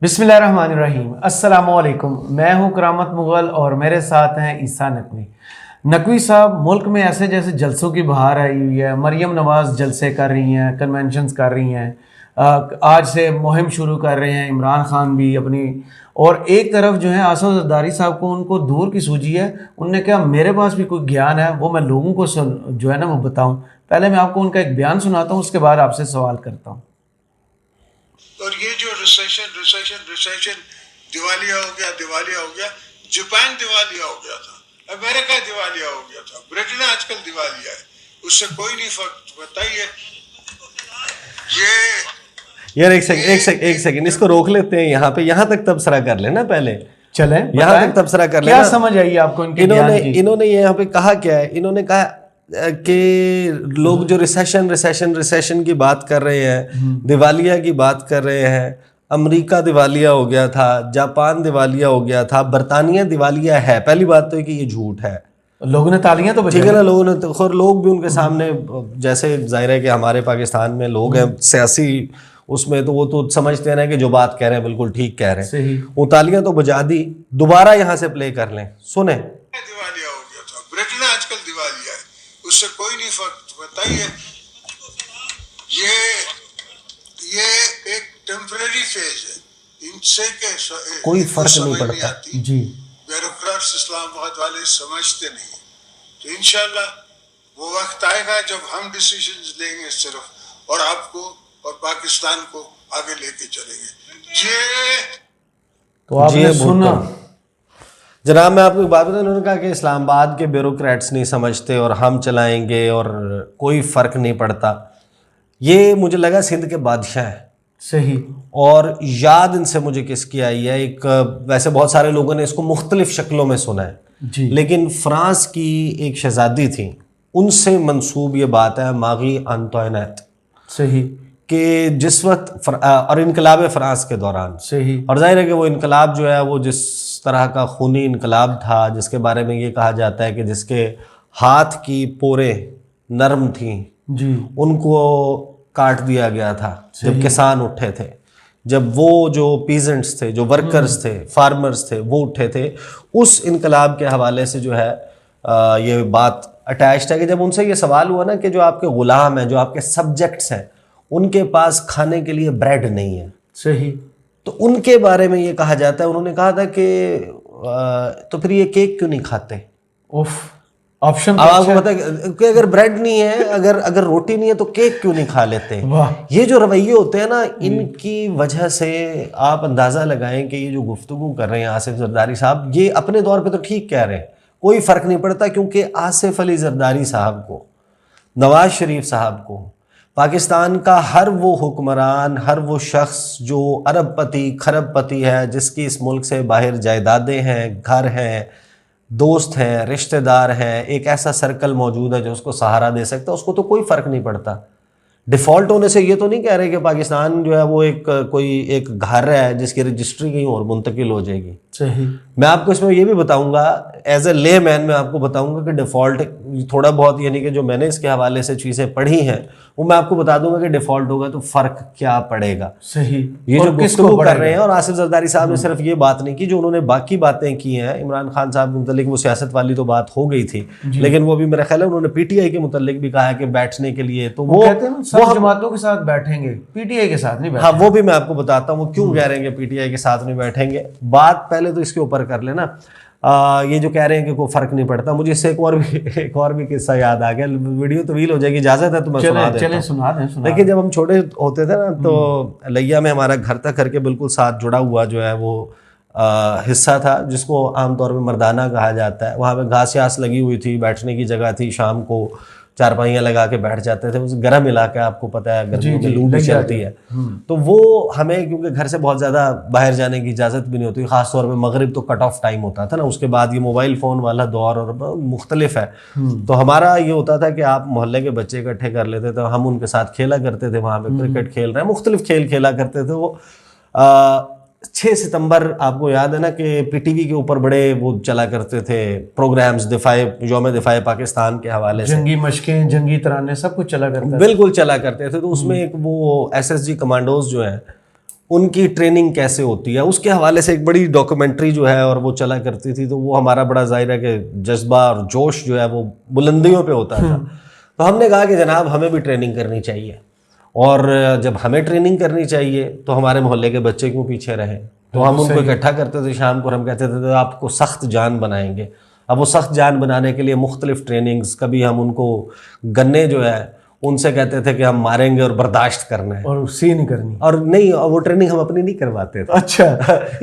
बिस्मिल्लाहिर्रहमानिर्रहीम। अस्सलामुअलैकुम। मैं हूं करामत मुगल और मेरे साथ हैं ईसा नकवी। नकवी साहब, मुल्क में ऐसे जैसे जलसों की बहार आई हुई है। मरियम नवाज जलसे कर रही हैं, कन्वेंशंस कर रही हैं, आज से मुहिम शुरू कर रहे हैं इमरान खान भी अपनी। और एक तरफ जो है आसिफ जरदारी साहब को उनको दूर की सूझी है। उनने कहा मेरे पास भी कोई ज्ञान है, वो मैं लोगों को जो है ना वो बताऊं। पहले मैं आपको उनका एक बयान सुनाता हूं, उसके बाद आपसे सवाल करता हूं। और ये जो रिसेशन दिवालिया हो गया, जापान दिवालिया हो गया था, अमेरिका दिवालिया हो गया था, ब्रिटेन आजकल दिवालिया है, उससे कोई नहीं फर्क। बताइए ये यार एक सेकंड इसको रोक लेते हैं यहाँ पे। यहाँ तक तबसरा कर लेना पहले, चले यहाँ तक तबसरा कर लेना। क्या समझ आई आपको इनके इन्होंने यहाँ पे कहा क्या है? इन्होंने कहा कि लोग जो रिसेशन की बात कर रहे हैं, दिवालिया की बात कर रहे हैं, अमेरिका दिवालिया हो गया था, जापान दिवालिया हो गया था, बरतानिया दिवालिया है। पहली बात तो है कि ये झूठ है। लोगों ने तालियां तो ठीक है ना, लोगों ने तो खैर लोग भी उनके सामने, जैसे जाहिर है कि हमारे पाकिस्तान में लोग हैं सियासी उसमें, तो वो तो समझते हैं कि जो बात कह रहे हैं बिल्कुल ठीक कह रहे हैं। सही। वो तालियां तो बजा दी। दोबारा यहाँ से प्ले कर लें, सुने। दिवालिया हो गया था, ब्रिटेन आजकल दिवालिया है, उससे कोई नहीं फर्क। बताइए ये एक टेम्परेरी फेज है, इनसे कोई फर्क नहीं पड़ता जी। ब्यूरोक्रेट्स इस्लामाबाद वाले समझते नहीं। तो इंशाल्लाह वो वक्त आएगा जब हम डिसीजंस लेंगे सिर्फ, और आपको और पाकिस्तान को आगे लेके चलेंगे। तो आपने सुना जनाब, मैं आपको एक बात बताऊं, उन्होंने कहा कि इस्लामाबाद के ब्यूरोक्रेट्स नहीं समझते और हम चलाएंगे और कोई फ़र्क नहीं पड़ता। ये मुझे लगा सिंध के बादशाह हैं। सही। और याद इनसे मुझे किसकी आई है, एक वैसे बहुत सारे लोगों ने इसको मुख्तलिफ शक्लों में सुना है जी, लेकिन फ्रांस की एक शहजादी थी, उनसे मंसूब ये बात है, मागी अंतोइनेट। सही। कि जिस वक्त और इनकलाब फ्रांस के दौरान, सही, और जाहिर है कि वो इनकलाब जो है वो जिस तरह का खूनी इनकलाब था, जिसके बारे में ये कहा जाता है कि जिसके हाथ की पोरें नरम थी जी, उनको काट दिया गया था जब किसान उठे थे, जब वो जो पीजेंट्स थे, जो वर्कर्स थे, फार्मर्स थे, वो उठे थे। उस इनकलाब के हवाले से जो है ये बात अटैच्ड है कि जब उनसे ये सवाल हुआ ना कि जो आपके गुलाम हैं, जो आपके सब्जेक्ट्स हैं, उनके पास खाने के लिए ब्रेड नहीं है। सही। तो उनके बारे में ये कहा जाता है, उन्होंने कहा था कि तो फिर ये केक क्यों नहीं खाते? उफ, ऑप्शन अब आपको पता है कि अगर ब्रेड नहीं है, अगर रोटी नहीं है तो केक क्यों नहीं खा लेते? वाह। ये जो रवैये होते हैं ना, इनकी वजह से आप अंदाजा लगाएं कि ये जो गुफ्तगू कर रहे हैं आसिफ जरदारी साहब, ये अपने दौर पे तो ठीक कह रहे हैं, कोई फर्क नहीं पड़ता, क्योंकि आसिफ अली जरदारी साहब को, नवाज शरीफ साहब को, पाकिस्तान का हर वो हुक्मरान, हर वो शख्स जो अरबपति खरबपति है, जिसकी इस मुल्क से बाहर जायदादें हैं, घर हैं, दोस्त हैं, रिश्तेदार हैं, एक ऐसा सर्कल मौजूद है जो उसको सहारा दे सकता है, उसको तो कोई फ़र्क नहीं पड़ता। डिफ़ॉल्ट होने से ये तो नहीं कह रहे कि पाकिस्तान जो है वो कोई एक घर है जिसकी रजिस्ट्री कहीं और मुंतकिल हो जाएगी। सही। मैं आपको इसमें ये भी बताऊंगा, एज ए ले मैन मैं आपको बताऊंगा कि डिफ़ॉल्ट थोड़ा बहुत, यानी कि जो मैंने इसके हवाले से चीज़ें पढ़ी हैं वो मैं आपको बता दूंगा कि डिफ़ॉल्ट होगा तो फ़र्क क्या पड़ेगा। सही। ये जो गुफ्तगू कर रहे हैं, और आसिफ जरदारी साहब ने सिर्फ ये बात नहीं की, जो उन्होंने बाकी बातें की हैं इमरान खान साहब के मुतल्लिक, वो सियासत वाली तो बात हो गई थी, लेकिन वो भी मेरा ख्याल है उन्होंने पीटीआई के मुतल्लिक भी कहा है कि बैठने के लिए, तो वो कहते हैं सब जमातों के साथ बैठेंगे, पीटीआई के साथ नहीं बैठेंगे। हाँ, वो भी मैं आपको बताता हूँ वो क्यों कह रहे हैं कि पीटीआई के साथ नहीं बैठेंगे। बात पहले तो इसके ऊपर कर लेना। ये जो कह रहे हैं कि कोई फर्क नहीं पड़ता, मुझे इससे एक और भी किस्सा याद आ गया। वीडियो तवील हो जाएगी, इजाजत है तो मैं सुना देता हूं। सुना दें। देखिए, जब हम छोटे होते थे ना, तो लैया में हमारा घर तक करके बिल्कुल साथ जुड़ा हुआ जो है वो हिस्सा था, जिसको आमतौर पर मर्दाना कहा जाता है। वहाँ पे घास यास लगी हुई थी, बैठने की जगह थी, शाम को चारपाइयाँ लगा के बैठ जाते थे। उस गर्म इलाका, आपको पता है गर्मियों में लू भी चलती है, तो वो हमें, क्योंकि घर से बहुत ज़्यादा बाहर जाने की इजाज़त भी नहीं होती, ख़ासतौर पे मगरिब तो कट ऑफ टाइम होता था ना, उसके बाद ये मोबाइल फ़ोन वाला दौर और मुख्तलिफ है। तो हमारा ये होता था कि आप मोहल्ले के बच्चे इकट्ठे कर लेते थे, हम उनके साथ खेला करते थे, वहाँ पर क्रिकेट खेल रहे हैं, मुख्तलिफ खेल खेला करते थे। वो 6 सितंबर आपको याद है ना कि पीटीवी के ऊपर बड़े वो चला करते थे प्रोग्राम्स, यौम दिफाए पाकिस्तान के हवाले से, जंगी मशकें, जंगी तराने, सब कुछ चला करता था। बिल्कुल चला करते थे। तो उसमें एक वो एसएसजी कमांडोज जो हैं उनकी ट्रेनिंग कैसे होती है, उसके हवाले से एक बड़ी डॉक्यूमेंट्री जो है और वो चला करती थी। तो वो हमारा बड़ा ज़ाहिर है कि जज्बा और जोश जो है वो बुलंदियों पे होता था। तो हमने कहा कि जनाब हमें भी ट्रेनिंग करनी चाहिए, और जब हमें ट्रेनिंग करनी चाहिए तो हमारे मोहल्ले के बच्चे क्यों पीछे रहे। तो हम उनको इकट्ठा करते थे शाम को, हम कहते थे तो आपको सख्त जान बनाएंगे। अब वो सख्त जान बनाने के लिए मुख्तलिफ ट्रेनिंग्स, कभी हम उनको गन्ने जो है उनसे कहते थे कि हम मारेंगे और बर्दाश्त करना है, और सी नहीं करनी, और नहीं, वो ट्रेनिंग हम अपनी नहीं करवाते थे। अच्छा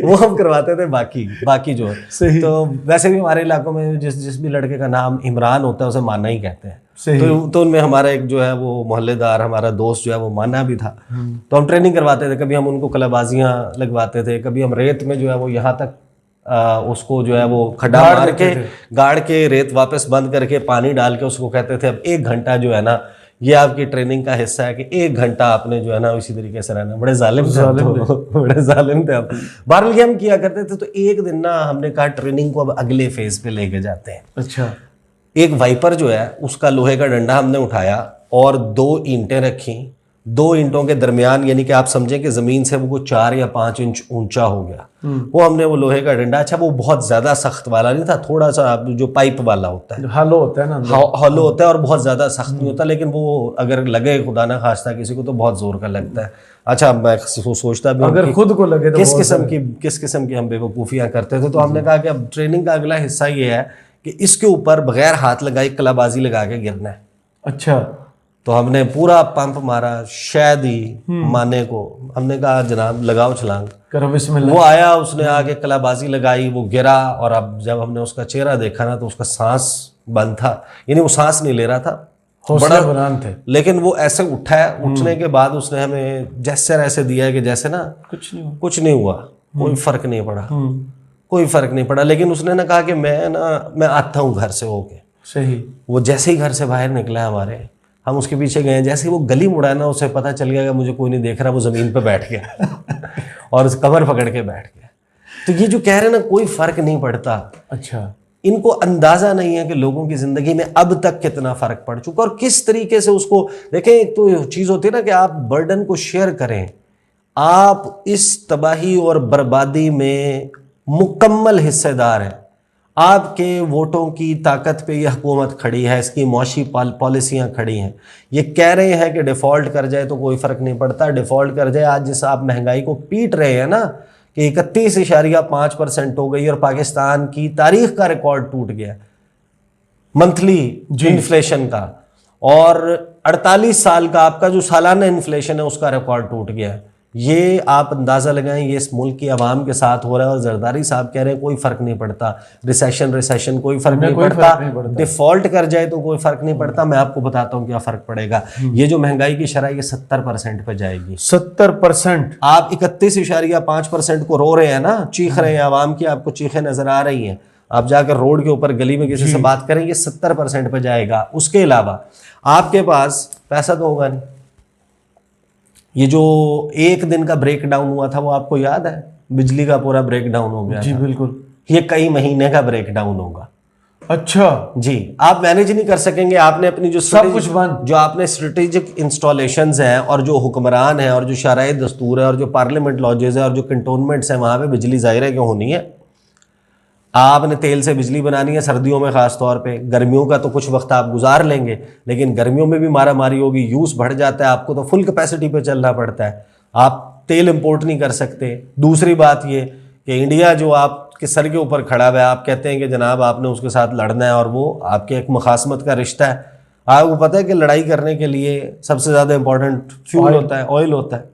वो हम करवाते थे बाकी जो है। सही। तो वैसे भी हमारे इलाकों में जिस भी लड़के का नाम इमरान होता है उसे माना ही कहते हैं। सही। तो उनमें हमारा एक जो है वो मोहल्लेदार, हमारा दोस्त जो है वो माना भी था। तो हम ट्रेनिंग करवाते थे, कभी हम उनको कलाबाजियाँ लगवाते थे, कभी हम रेत में जो है वो यहाँ तक उसको जो है वो खड्डा मार के गाड़ के रेत वापस बंद करके पानी डाल के उसको कहते थे अब 1 घंटा जो है ना ये आपकी ट्रेनिंग का हिस्सा है कि 1 घंटा आपने जो है ना इसी तरीके से रहना। बड़े जालिम थे बड़े जालिम थे हम। बहरहाल ये हम किया करते थे। तो एक दिन ना हमने कहा ट्रेनिंग को अब अगले फेज पे लेके जाते हैं। अच्छा। एक वाइपर जो है उसका लोहे का डंडा हमने उठाया और 2 ईंटें रखी। 2 ईंटों के दरमियान, यानी कि आप समझें कि जमीन से वो 4 या 5 इंच ऊंचा हो गया। वो हमने वो लोहे का डंडा, अच्छा वो बहुत ज्यादा सख्त वाला नहीं था, थोड़ा सा जो पाइप वाला होता है, हॉलो होता है ना, हॉलो होता है और बहुत ज्यादा सख्त नहीं होता, लेकिन वो अगर लगे खुदा ना खास्ता किसी को तो बहुत जोर का लगता है। अच्छा मैं सोचता भी अगर खुद को लगे तो किस किस्म की हम बेवकूफ़ियाँ करते थे। तो हमने कहा कि अब ट्रेनिंग का अगला हिस्सा ये है कि इसके ऊपर बगैर हाथ लगाए कलाबाजी लगा के गिरना है। अच्छा। तो हमने पूरा पंप मारा, शायद ही माने को हमने कहा जनाब लगाओ छलांग, करो बिस्मिल्लाह। वो आया, उसने आगे कलाबाजी लगाई, वो गिरा, और अब जब हमने उसका चेहरा देखा ना तो उसका सांस बंद था, यानी वो सांस नहीं ले रहा था, बड़ा बुलंद थे, लेकिन वो ऐसे उठा है। उठने के बाद उसने हमें जेस्चर ऐसे दिया है कि जैसे ना कुछ नहीं हुआ, कोई फर्क नहीं पड़ा, कोई फर्क नहीं पड़ा। लेकिन उसने ना कहा कि मैं आता हूँ घर से होके। सही। वो जैसे ही घर से बाहर निकला हमारे, हम उसके पीछे गए, जैसे ही वो गली मुड़ा ना उसे पता चल गया कि मुझे कोई नहीं देख रहा, वो जमीन पे बैठ गया और उस कमर पकड़ के बैठ गया। तो ये जो कह रहे हैं ना कोई फर्क नहीं पड़ता, अच्छा, इनको अंदाजा नहीं है कि लोगों की जिंदगी में अब तक कितना फर्क पड़ चुका और किस तरीके से उसको देखें। एक तो चीज होती है ना कि आप बर्डन को शेयर करें, आप इस तबाही और बर्बादी में मुकम्मल हिस्सेदार हैं। आपके वोटों की ताकत पे ये हुकूमत खड़ी है, इसकी मौशी पॉलिसियाँ खड़ी हैं। ये कह रहे हैं कि डिफ़ॉल्ट कर जाए तो कोई फ़र्क नहीं पड़ता, डिफ़ॉल्ट कर जाए। आज जिस आप महंगाई को पीट रहे हैं ना कि 31.5% हो गई और पाकिस्तान की तारीख का रिकॉर्ड टूट गया मंथली इन्फ्लेशन का, और 48 साल का आपका जो सालाना इन्फ्लेशन है उसका रिकॉर्ड टूट गया है। ये आप अंदाज़ा लगाएं, ये इस मुल्क की आवाम के साथ हो रहा है और जरदारी साहब कह रहे हैं कोई फ़र्क नहीं पड़ता, रिसेशन कोई फ़र्क नहीं पड़ता, डिफ़ॉल्ट कर जाए तो कोई फ़र्क नहीं पड़ता। मैं आपको बताता हूँ क्या फ़र्क पड़ेगा। ये जो महंगाई की शरह ये 70% पे जाएगी। 70%? आप 31.5% को रो रहे हैं ना, चीख रहे हैं, आवाम की आपको चीखें नज़र आ रही हैं। आप जाकर रोड के ऊपर गली में किसी से बात करें, ये 70% पे जाएगा। उसके अलावा आपके पास पैसा तो होगा नहीं। ये जो 1 दिन का ब्रेक डाउन हुआ था वो आपको याद है, बिजली का पूरा ब्रेक डाउन हो गया जी था। बिल्कुल। ये कई महीने का ब्रेक डाउन होगा। अच्छा जी, आप मैनेज नहीं कर सकेंगे। आपने अपनी जो सब कुछ बंद, जो आपने स्ट्रेटेजिक इंस्टॉलेशंस हैं और जो हुक्मरान हैं और जो शराय दस्तूर है और जो पार्लियामेंट लॉजेज है और जो कंटोनमेंट्स हैं, वहाँ पे बिजली ज़ाहिर है क्यों होनी है। आपने तेल से बिजली बनानी है सर्दियों में, ख़ास तौर पे। गर्मियों का तो कुछ वक्त आप गुजार लेंगे, लेकिन गर्मियों में भी मारा मारी होगी, यूज़ बढ़ जाता है, आपको तो फुल कैपेसिटी पे चलना पड़ता है। आप तेल इंपोर्ट नहीं कर सकते। दूसरी बात ये कि इंडिया जो आपके सर के ऊपर खड़ा हुआ है, आप कहते हैं कि जनाब आपने उसके साथ लड़ना है और वो आपके एक मुखासमत का रिश्ता है। आपको पता है कि लड़ाई करने के लिए सबसे ज़्यादा इंपॉर्टेंट फ्यूल होता है, ऑयल होता है,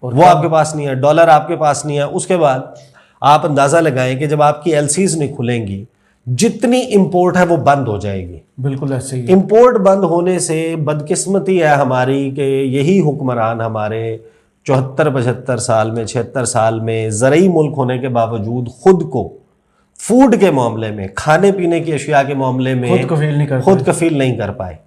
वो आपके पास नहीं है, डॉलर आपके पास नहीं है। उसके बाद आप अंदाज़ा लगाएं कि जब आपकी एलसीज नहीं खुलेंगी, जितनी इंपोर्ट है वो बंद हो जाएगी। बिल्कुल ऐसे ही। इंपोर्ट बंद होने से बदकिस्मती है हमारी कि यही हुक्मरान हमारे 74-75 साल में, 76 साल में ज़रई मुल्क होने के बावजूद खुद को फूड के मामले में, खाने पीने की अशिया के मामले में खुद कफील नहीं कर पाए।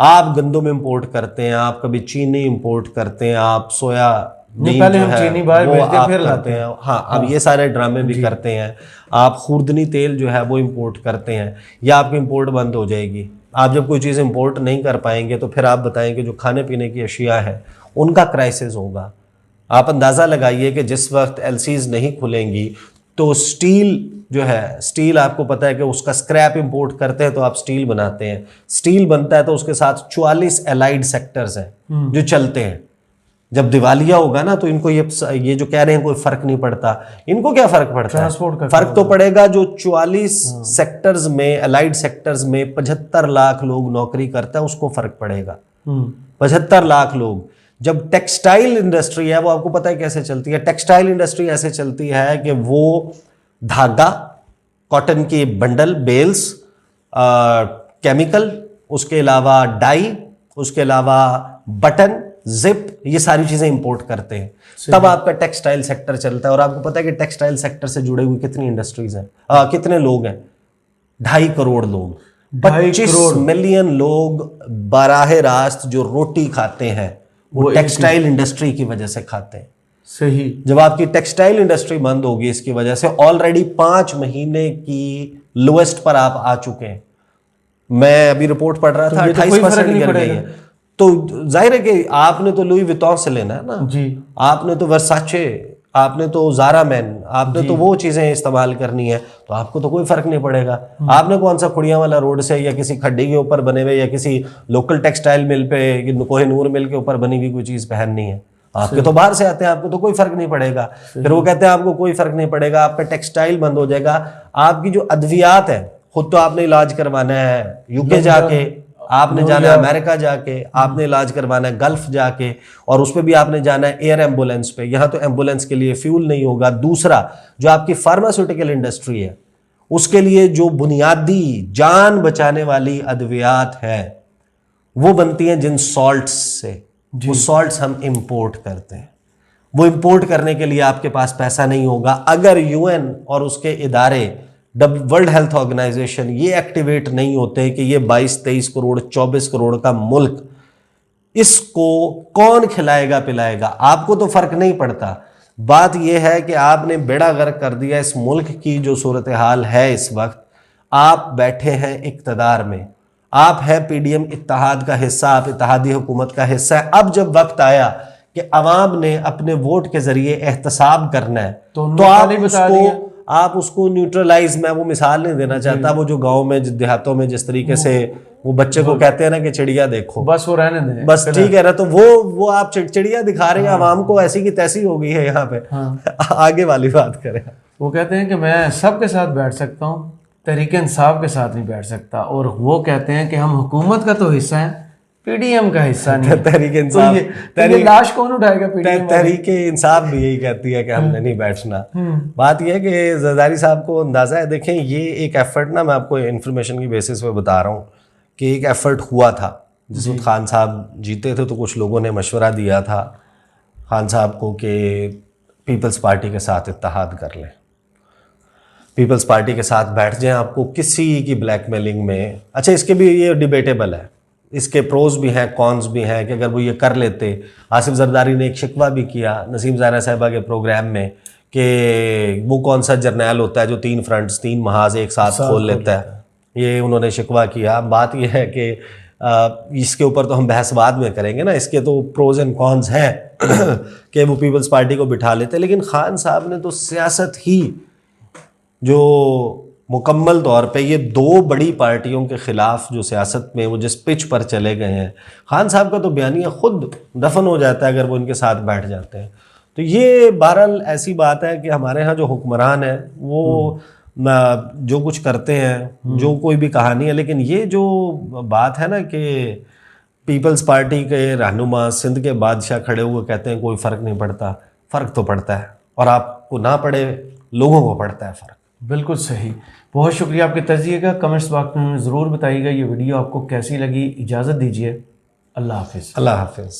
आप गंदम इंपोर्ट करते हैं, आप कभी चीनी इंपोर्ट करते हैं, आप सोया पहले हम चीनी बाहर भेजते हैं फिर लाते हैं। हाँ, अब ये सारे ड्रामे भी करते हैं। आप खुर्दनी तेल जो है वो इंपोर्ट करते हैं, या आपकी इंपोर्ट बंद हो जाएगी। आप जब कोई चीज़ इंपोर्ट नहीं कर पाएंगे तो फिर आप बताएं कि जो खाने पीने की अशिया है उनका क्राइसिस होगा। आप अंदाज़ा लगाइए कि जिस वक्त एलसीज नहीं खुलेंगी तो स्टील जो है, स्टील आपको पता है कि उसका स्क्रैप इंपोर्ट करते हैं तो आप स्टील बनाते हैं, स्टील बनता है तो उसके साथ 44 एलाइड सेक्टर्स हैं जो चलते हैं। जब दिवालिया होगा ना तो इनको ये जो कह रहे हैं कोई फर्क नहीं पड़ता, इनको क्या फर्क पड़ता है? ट्रांसपोर्ट का फर्क तो पड़ेगा जो 44 सेक्टर्स में, एलाइड सेक्टर्स में 75 लाख लोग नौकरी करता है, उसको फर्क पड़ेगा। 75 लाख लोग। जब टेक्सटाइल इंडस्ट्री है वो आपको पता है कैसे चलती है? टेक्सटाइल इंडस्ट्री ऐसे चलती है कि वो धागा, कॉटन के बंडल, बेल्स, केमिकल, उसके अलावा डाई, उसके अलावा बटन, जिप, ये सारी चीजें इंपोर्ट करते हैं, तब आपका टेक्सटाइल सेक्टर चलता है। और आपको पता है कि टेक्सटाइल सेक्टर से जुड़े हुए कितनी इंडस्ट्रीज हैं, कितने लोग हैं? 2.5 करोड़ लोग, 25 मिलियन लोग बराह रास्त जो रोटी खाते हैं वो टेक्सटाइल इंडस्ट्री की वजह से खाते हैं। सही। जब आपकी टेक्सटाइल इंडस्ट्री बंद होगी इसकी वजह से, ऑलरेडी 5 महीने की लोएस्ट पर आप आ चुके हैं। मैं अभी रिपोर्ट पढ़ रहा था, 28% गिर गई है। तो जाहिर है कि आपने तो लुई विटॉन से लेना है ना जी, आपने तो वर्साचे, आपने तो ज़ारा मैन, आपने तो वो चीज़ें इस्तेमाल करनी है, तो आपको तो कोई फर्क नहीं पड़ेगा। आपने कौन सा खुड़ियाँ वाला रोड से या किसी खड्डे के ऊपर बने हुए या किसी लोकल टेक्सटाइल मिल पे, कोहिनूर मिल के ऊपर बनी हुई कोई चीज़ पहननी है? आपके तो बाहर से आते हैं, आपको तो कोई फर्क नहीं पड़ेगा। फिर वो कहते हैं आपको कोई फर्क नहीं पड़ेगा, आपका टेक्सटाइल बंद हो जाएगा। आपकी जो अद्वियात है, खुद तो आपने इलाज करवाना है यूके जाके, आपने जाना है अमेरिका जाके, आपने इलाज करवाना है गल्फ जाके, और उस पर भी आपने जाना है एयर एम्बुलेंस पे। यहाँ तो एम्बुलेंस के लिए फ्यूल नहीं होगा। दूसरा, जो आपकी फार्मास्यूटिकल इंडस्ट्री है उसके लिए जो बुनियादी जान बचाने वाली अद्वियात है वो बनती हैं जिन सॉल्ट्स से, वो सॉल्ट्स हम इंपोर्ट करते हैं। वो इंपोर्ट करने के लिए आपके पास पैसा नहीं होगा। अगर यूएन और उसके इदारे, वर्ल्ड हेल्थ ऑर्गेनाइजेशन, ये एक्टिवेट नहीं होते कि ये 22-23 करोड़ 24 करोड़ का मुल्क, इसको कौन खिलाएगा पिलाएगा? आपको तो फर्क नहीं पड़ता। बात यह है कि आपने बेड़ा गर्क कर दिया इस मुल्क की जो सूरत हाल है इस वक्त। आप बैठे हैं इक्तदार में, आप हैं पीडीएम इत्तेहाद का हिस्सा, आप इत्तेहादी हुकूमत का हिस्सा है। अब जब वक्त आया कि अवाम ने अपने वोट के जरिए एहतसाब करना है तो आप उसको न्यूट्रलाइज, मैं वो मिसाल नहीं देना चाहता, वो जो गांव में देहातों में जिस तरीके से वो बच्चे को कहते हैं ना कि चिड़िया देखो, बस वो रहने दें, बस ठीक है ना, तो वो आप चिड़िया दिखा रहे हैं आवाम को, ऐसी की तैसी हो गई है यहाँ पे। आगे वाली बात करें। वो कहते हैं कि मैं सबके साथ बैठ सकता हूँ, तहरीक इंसाफ के साथ नहीं बैठ सकता, और वो कहते हैं कि हम हुकूमत का तो हिस्सा हैं, पीडीएम का हिस्सा नहीं। तहरीक इंसाफ, तो ये लाश कौन उठाएगा? पीडीएम तहरीक इंसाफ भी यही कहती है कि हमने नहीं बैठना। बात यह है कि जरदारी साहब को अंदाजा है, देखें ये एक एफर्ट ना, मैं आपको इन्फॉर्मेशन की बेसिस पे बता रहा हूँ कि एक एफर्ट हुआ था जिस वक्त खान साहब जीते थे, तो कुछ लोगों ने मशवरा दिया था खान साहब को कि पीपल्स पार्टी के साथ इत्तेहाद कर लें, पीपल्स पार्टी के साथ बैठ जाएं, आपको किसी की ब्लैकमेलिंग में। अच्छा, इसके भी ये डिबेटेबल है, इसके प्रोज भी हैं कॉन्स भी हैं कि अगर वो ये कर लेते। आसिफ जरदारी ने एक शिकवा भी किया नसीम ज़ाहरा साहिबा के प्रोग्राम में कि वो कौन सा जर्नैल होता है जो 3 फ्रंट्स 3 महाज एक साथ खोल लेता है, ये उन्होंने शिकवा किया। बात यह है कि इसके ऊपर तो हम बहस बाद में करेंगे ना, इसके तो प्रोज एंड कॉन्स हैं कि वो पीपल्स पार्टी को बिठा लेते। लेकिन खान साहब ने तो सियासत ही जो मुकम्मल तौर पे ये 2 बड़ी पार्टियों के ख़िलाफ़ जो सियासत में वो जिस पिच पर चले गए हैं, खान साहब का तो बयानिया खुद दफन हो जाता है अगर वो इनके साथ बैठ जाते हैं। तो ये बहरहाल ऐसी बात है कि हमारे यहाँ जो हुक्मरान है वो जो कुछ करते हैं, जो कोई भी कहानी है, लेकिन ये जो बात है ना कि पीपल्स पार्टी के रहनुमा सिंध के बादशाह खड़े हुए कहते हैं कोई फ़र्क नहीं पड़ता, फ़र्क तो पड़ता है, और आपको ना पड़े लोगों को पड़ता है फ़र्क। बिल्कुल सही। बहुत शुक्रिया आपके तजिए का। कमेंट्स बॉक्स में ज़रूर बताइएगा ये वीडियो आपको कैसी लगी। इजाज़त दीजिए। अल्लाह हाफिज़। अल्लाह हाफिज़।